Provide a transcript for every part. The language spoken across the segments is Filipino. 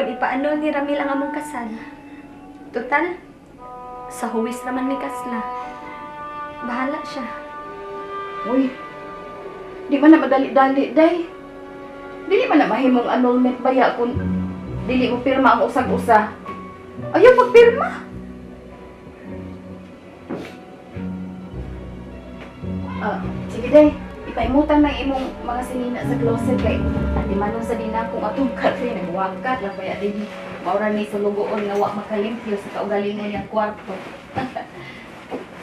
kung ipaano ni Ramil ang among kasal. Total, sa huwis naman ni Kasla. Bahala siya. Uy, di man na madali-dali, day. Dili man na mahimong annulment baya kung dili mo pirma ang usag-usa. Ayaw magpirma. Sige day, ipaimutan na imong mga sinina sa closet kay di man sa dina kung atong kasi nagwakat lang kaya din maura ni sulugoon nga wa makalimpyo sa kaugalingon niyang kwarto.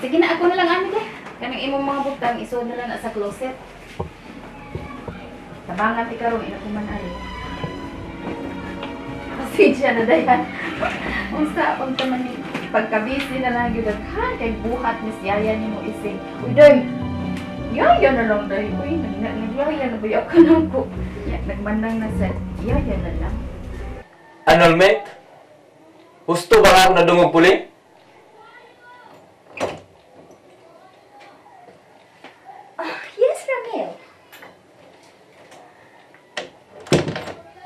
Sige na, ako na lang ano day. Kanang imong mga butang isuod na lang na sa closet. Tabangan ti karon ina kuman ari. Kasi siya na dayan. Unsa pang taman ni pagkabisi na lang gyud ha kay buhat ni Yaya nimo isig. Uy day. Yaya na lang day. Uy nagyaya na ba ka nang ko. Ya nagmanang na sa Yaya na lang. Annulment? Gusto ba ako nadungog puli? Yes, Ramil.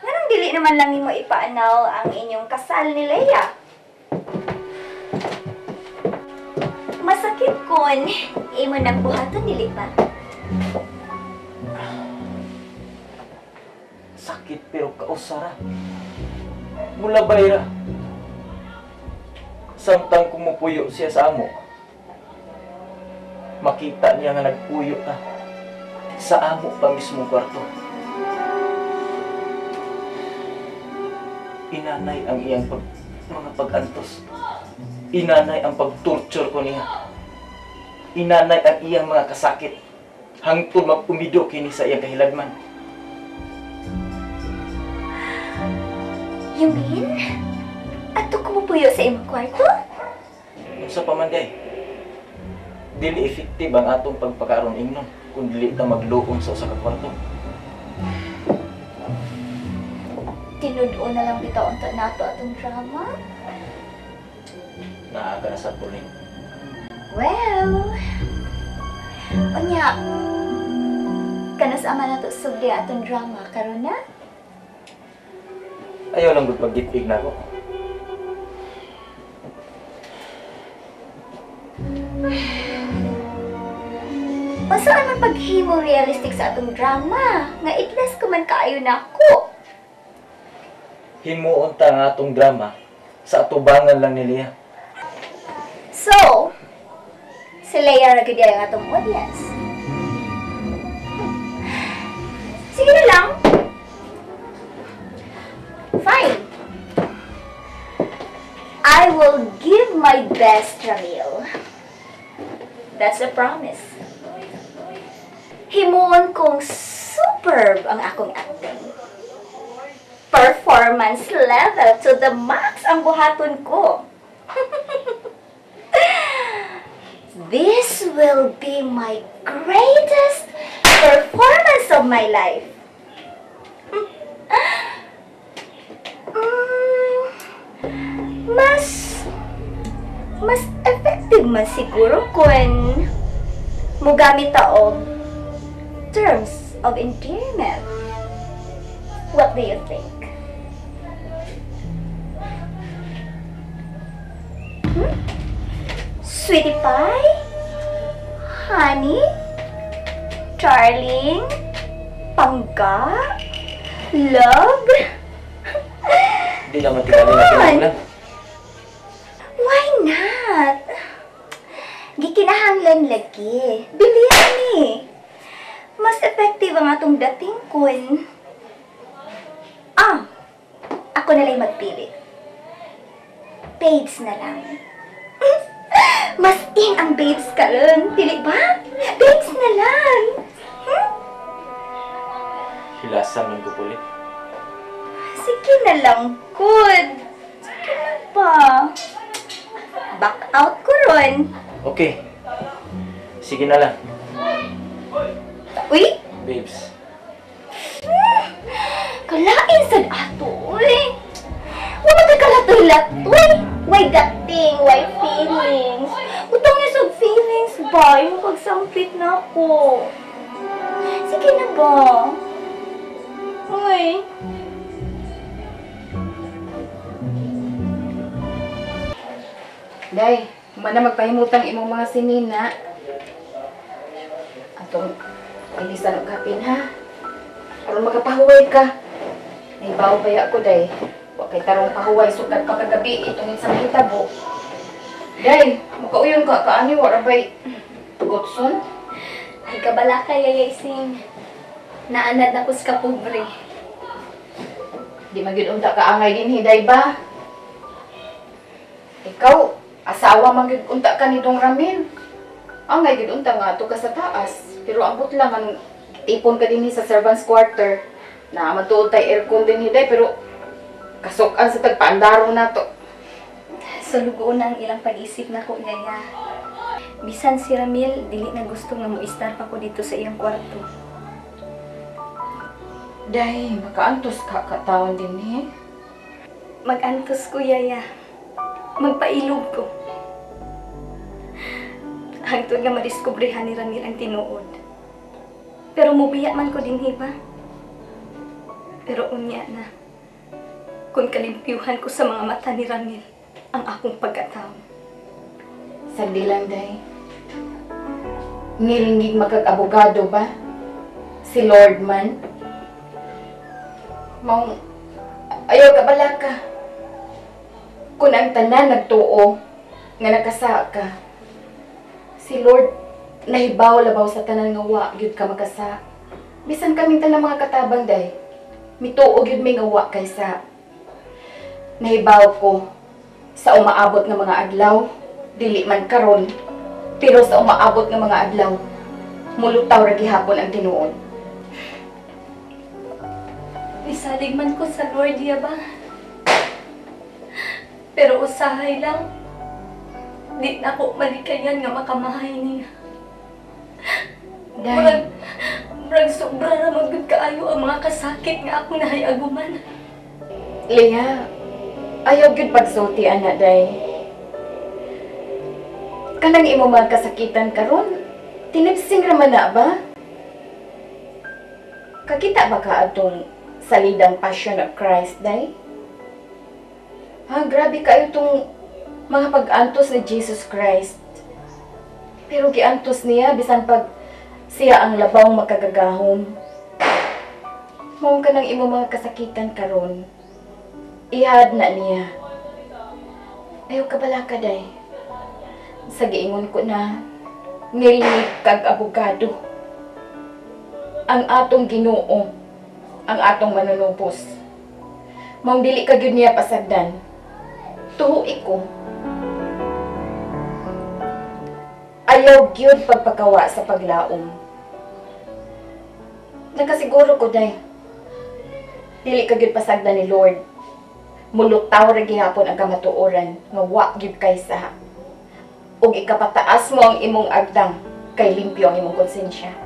Anong dili naman lang mo ipaanaw ang inyong kasal ni Leia? Masakit kon imo nang buhaton dili ba? Sakit pero kausara. Mula bayra. Samtang kumupuyo siya sa amo. Makita niya nga nagpuyo na sa amo pa mismo kwarto. Inanay ang iyang mga pag-antos. Inanay ang pag-torture ko niya. Inanay ang iyang mga kasakit. Hangtod mag-umido kini sa iyang kahilagman. You mean? Ato kumupuyo sa imong kwarto? Sa pamanday, dili effective ang atong pagpakaroon ingnon kung dili ta magluon sa usa ka kwarto. Tinud-o na lang bitaw unta nato atong drama? Naaga na sa puling. Well, unya, kanas ama na to sugdi atong drama karon na? Ayaw lang gud pag-gipig na ako. Unsa man paghimo realistic sa atong drama? Nga itlas ko man kaayo nako. Himuon ta nga atong drama sa atubangan lang ni Leia. So, si Leia ra gyud ang atong audience. Sige na lang. Fine. I will give my best, Ramil. That's a promise. Himuon kong superb ang akong acting. Performance level to the max ang buhaton ko. This will be my greatest performance of my life. Mas effective man siguro kung mugamit ta og terms of endearment. What do you think? Sweetie pie? Honey? Darling? Pangga? Love? Hindi naman tingali na kinahanglan. Why not? Gikinahanglan lagi. Believe me. Mas effective ang atong dating kun. Ako na lang magpili. Babes na lang. Mas in ang babes karon, dili ba? Babes na lang. Hilasan ng kupulit. Sige na lang, good. Sige na pa. Back out ko ron. Okay. Sige na lang. Uy! Babes. Kalain sad ato, uy. Wala ka kalatoy-latoy. Why dating? Why feelings? Utang niya sa feelings ba? Yung pagsampit na ako. Sige na ba? Uy. Day, humana magpahimutang imong mga sinina. Atong ilisan og kapin ha. Aron makapahuway ka. Naibaw baya ko day. Wa kay tarong pahuway sugad pa kagabi itong sa mahitabo. Day, makauyon ka kaani wa ra bay gotson. Ay kabala ka yaya ising. Naanad na ko sa pobre. Di magyud unta ka angay dinhi day ba? Ikaw, asawa man gyud unta ka ni Dong Ramil. Angay gyud unta nga ato ka sa taas. Pero ambot lang ang tipon ka dinhi sa servants quarter. Na matuod tay aircon dinhi day pero kasok-an sa tagpaandaro nato. Sulugoon na ang ilang pag-isip na ko, yaya. Bisan si Ramil, dili na gusto nga mo istar pa ko dito sa iyang kwarto. Day, makaantos ka katawan dinhi. Mag-antos ko, yaya. Magpailog ko. Hangtod nga madiskubrihan ni Ramil ang tinuod. Pero mubiya man ko din, ba? Pero unya na. Kung kalimpyuhan ko sa mga mata ni Ramil ang akong pagkatao. Sagdi lang, day. Nilingig magkag-abogado ba? Si Lord man? Maong, ayaw ka bala ka. Kung ang tanan nagtuo, nga nakasa ka, si Lord, nahibaw labaw sa tanan nga wa, gyud ka makasa. Bisan kaming tanang mga katabang, day. Mituo gyud may nga wa kaysa. Nahibaw ko, sa umaabot nga mga adlaw, dili man karon, pero sa umaabot nga mga adlaw, mulutaw ra gihapon ang tinuod. Isalig man ko sa Lord, ba? Pero usahay lang, di na ako malikayan nga makamahay niya. Day, Murag sobra na magod kaayo ang mga kasakit nga ako nahayaguman. Leah, ayaw gyud pagsulti ana, day. Kanang imo mga kasakitan karon, tinipsing ra man na ba? Kakita ba ka atong salidang Passion of Christ, day? Ha, grabe kayo itong mga pag-antos ni Jesus Christ. Pero giantos niya, bisan pag siya ang labaw makagagahom. Mao ka ng imo mga kasakitan karon. Ihad na niya. Ayaw ka bala ka, day. Sa giingon ko na, nilinig kag abogado. Ang atong Ginoo, ang atong manunupos. Maong dili ka gyud niya pasagdan. Tuhuik ko. Ayaw gyud pagpakawa sa paglaom. Nakasiguro ko, day. Dili ka gyud pasagdan ni Lord. Mulutaw ra gihapon ang kamatuoran nga wa gyud kaysa. Ug ikapataas mo ang imong agdang kay limpyo ang imong konsensya.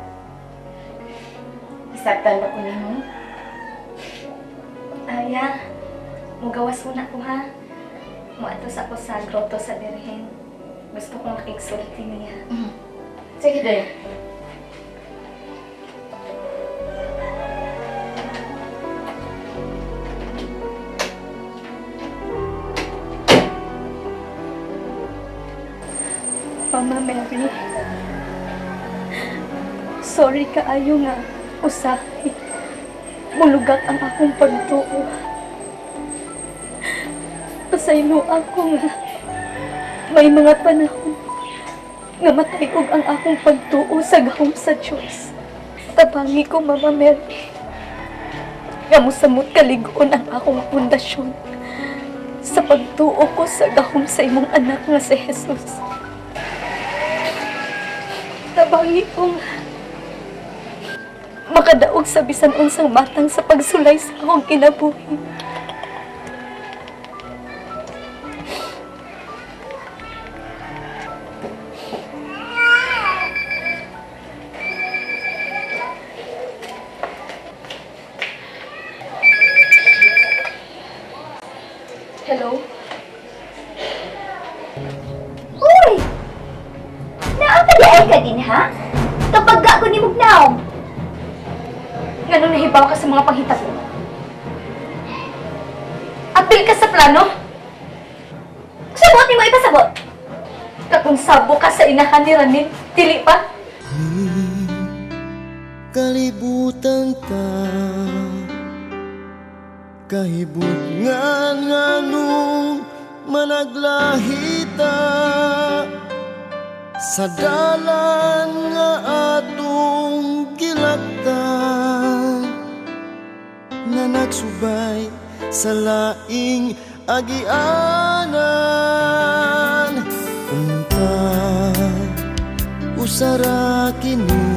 Saktan ba ko nimo? Aya, mugawas muna ko, ha? Muatos ako sa grotto sa Birhen. Gusto kong makiksulti niya. Sige, day. Mama Mary, sorry kaayo nga usahay. Mulugak ang akong pagtuo. Pasaylo ako nga may mga panahon nga matalikog ang akong pagtuo sa gahom sa Diyos. Tabangi ko, Mama Mary, nga musamot kaligon ang akong pundasyon sa pagtuo ko sa gahom sa imong anak nga si Jesus. Tabangi ko nga makadaog sa bisan unsang matang sa pagsulay sa akong kinabuhi. Hello? Uy! Naapadaay ka din, ha? Kapag ka ko ni Mugnaw. Ganun nahibaw ka sa mga panghita ko? Apil ka sa plano? Sabot ni mo ipasabot. Kakung sabo ka sa inahan ni Ranin, dili ba? Kalibutan ta, kahibut nga nung managlahita sa dalan nga atong gilaktan, na nagsubay sa laing agianan. Unta usara kini